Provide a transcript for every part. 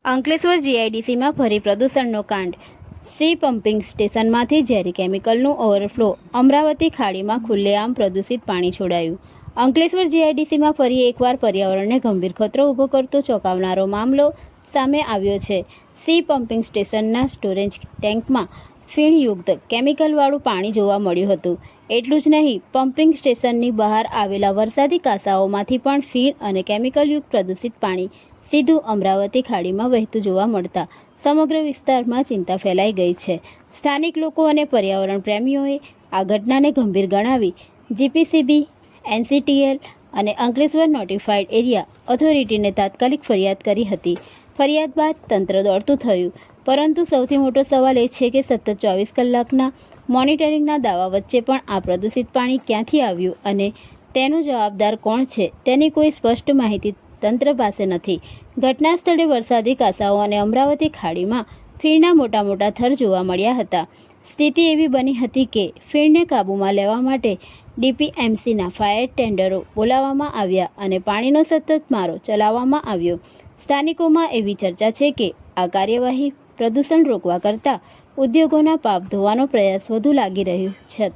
અંકલેશ્વર જીઆઈડીસીમાં ફરી પ્રદૂષણનો કાંડ. C pumping સ્ટેશનમાંથી ઝેરી કેમિકલનું ઓવરફ્લો. અમરાવતી ખાડીમાં ખુલ્લેઆમ પ્રદૂષિત પાણી છોડાયું. અંકલેશ્વર જીઆઈડીસીમાં ફરી એકવાર પર્યાવરણને ગંભીર ખતરો ઊભો કરતો ચોંકાવનારો મામલો સામે આવ્યો છે. સી પમ્પિંગ સ્ટેશનના સ્ટોરેજ ટેન્કમાં ફીણયુક્ત કેમિકલવાળું પાણી જોવા મળ્યું હતું. એટલું જ નહીં, પમ્પિંગ સ્ટેશનની બહાર આવેલા વરસાદી કાંસાઓમાંથી પણ ફીણ અને કેમિકલયુક્ત પ્રદૂષિત પાણી સીધું અમરાવતી ખાડીમાં વહેતું જોવા મળતા સમગ્ર વિસ્તારમાં ચિંતા ફેલાઈ ગઈ છે. સ્થાનિક લોકો અને પર્યાવરણ પ્રેમીઓએ આ ઘટનાને ગંભીર ગણાવી જીપીસીબી, એનસીટીએલ અને અંકલેશ્વર નોટિફાઈડ એરિયા ઓથોરિટીને તાત્કાલિક ફરિયાદ કરી હતી. ફરિયાદ બાદ તંત્ર દોડતું થયું, પરંતુ સૌથી મોટો સવાલ એ છે કે સતત 24 કલાકના મોનિટરિંગના દાવા વચ્ચે પણ આ પ્રદૂષિત પાણી ક્યાંથી આવ્યું અને તેનો જવાબદાર કોણ છે તેની કોઈ સ્પષ્ટ માહિતી તંત્ર પાસે નથી. ઘટના સ્થળે વરસાદી કાંસાઓ અને અમરાવતી ખાડીમાં ફીણના મોટા મોટા થર જોવા મળ્યા હતા. સ્થિતિ એવી બની હતી કે ફીણને કાબૂમાં લેવા માટે ડીપીએમસીના ફાયર ટેન્ડરો બોલાવવામાં આવ્યા અને પાણીનો સતત મારો ચલાવવામાં આવ્યો. સ્થાનિકોમાં એવી ચર્ચા છે કે આ કાર્યવાહી પ્રદૂષણ રોકવા કરતાં ઉદ્યોગોના પાપ ધોવાનો પ્રયાસ વધુ લાગી રહ્યો છે.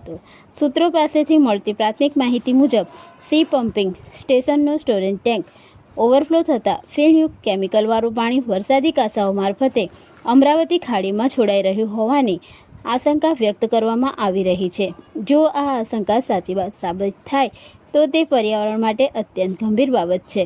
સૂત્રો પાસેથી મળતી પ્રાથમિક માહિતી મુજબ સી પમ્પિંગ સ્ટેશનનો સ્ટોરેજ ટેન્ક ઓવરફ્લો થતાં ફીણયુક્ત કેમિકલવાળું પાણી વરસાદી કાંસાઓ મારફતે અમરાવતી ખાડીમાં છોડાઈ રહ્યું હોવાની આશંકા વ્યક્ત કરવામાં આવી રહી છે. જો આ આશંકા સાચી સાબિત થાય તો તે પર્યાવરણ માટે અત્યંત ગંભીર બાબત છે.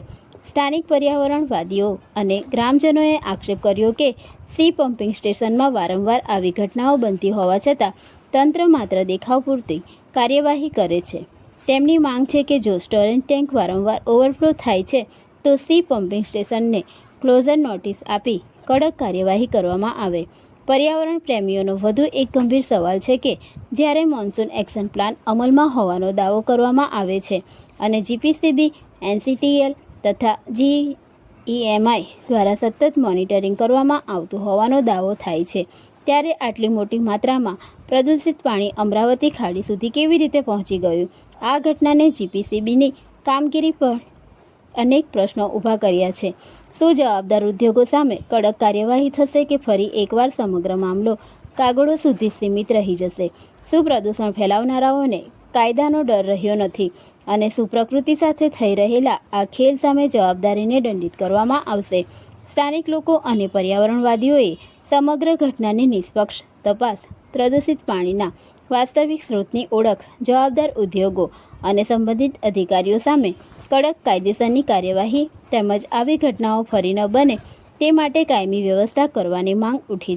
સ્થાનિક પર્યાવરણવાદીઓ અને ગ્રામજનોએ આક્ષેપ કર્યો કે સી પમ્પિંગ સ્ટેશનમાં વારંવાર આવી ઘટનાઓ બનતી હોવા છતાં તંત્ર માત્ર દેખાવ પૂરતી કાર્યવાહી કરે છે. તેમની માંગ છે કે જો સ્ટોરેજ ટેન્ક વારંવાર ઓવરફ્લો થાય છે તો સી પમ્પિંગ સ્ટેશનને ક્લોઝર નોટિસ આપી કડક કાર્યવાહી કરવામાં આવે. પર્યાવરણ પ્રેમીઓનો વધુ એક ગંભીર સવાલ છે કે જ્યારે મોન્સૂન એક્શન પ્લાન અમલમાં હોવાનો દાવો કરવામાં આવે છે અને જીપીસીબી, એનસીટીએલ તથા જીઈએમઆઈ દ્વારા સતત મોનિટરિંગ કરવામાં આવતું હોવાનો દાવો થાય છે, ત્યારે આટલી મોટી માત્રામાં પ્રદૂષિત પાણી અમરાવતી ખાડી સુધી કેવી રીતે પહોંચી ગયું? આ ઘટનાને જીપીસીબીની કામગીરી પર અનેક પ્રશ્નો ઊભા કર્યા છે. શું જવાબદાર ઉદ્યોગો સામે કડક કાર્યવાહી થશે કે ફરી એકવાર સમગ્ર મામલો કાગળો સુધી સીમિત રહી જશે? શું પ્રદૂષણ ફેલાવનારાઓને કાયદાનો ડર રહ્યો નથી અને શું પ્રકૃતિ સાથે થઈ રહેલા આ ખેલ સામે જવાબદારીને દંડિત કરવામાં આવશે? સ્થાનિક લોકો અને પર્યાવરણવાદીઓએ સમગ્ર ઘટનાની નિષ્પક્ષ તપાસ, પ્રદૂષિત પાણીના વાસ્તવિક સ્ત્રોતની ઓળખ, જવાબદાર ઉદ્યોગો અને સંબંધિત અધિકારીઓ સામે કડક કાયદેસરની કાર્યવાહી તેમજ આવી ઘટનાઓ ફરી ન બને તે માટે કાયમી વ્યવસ્થા કરવાની માંગ ઉઠી છે.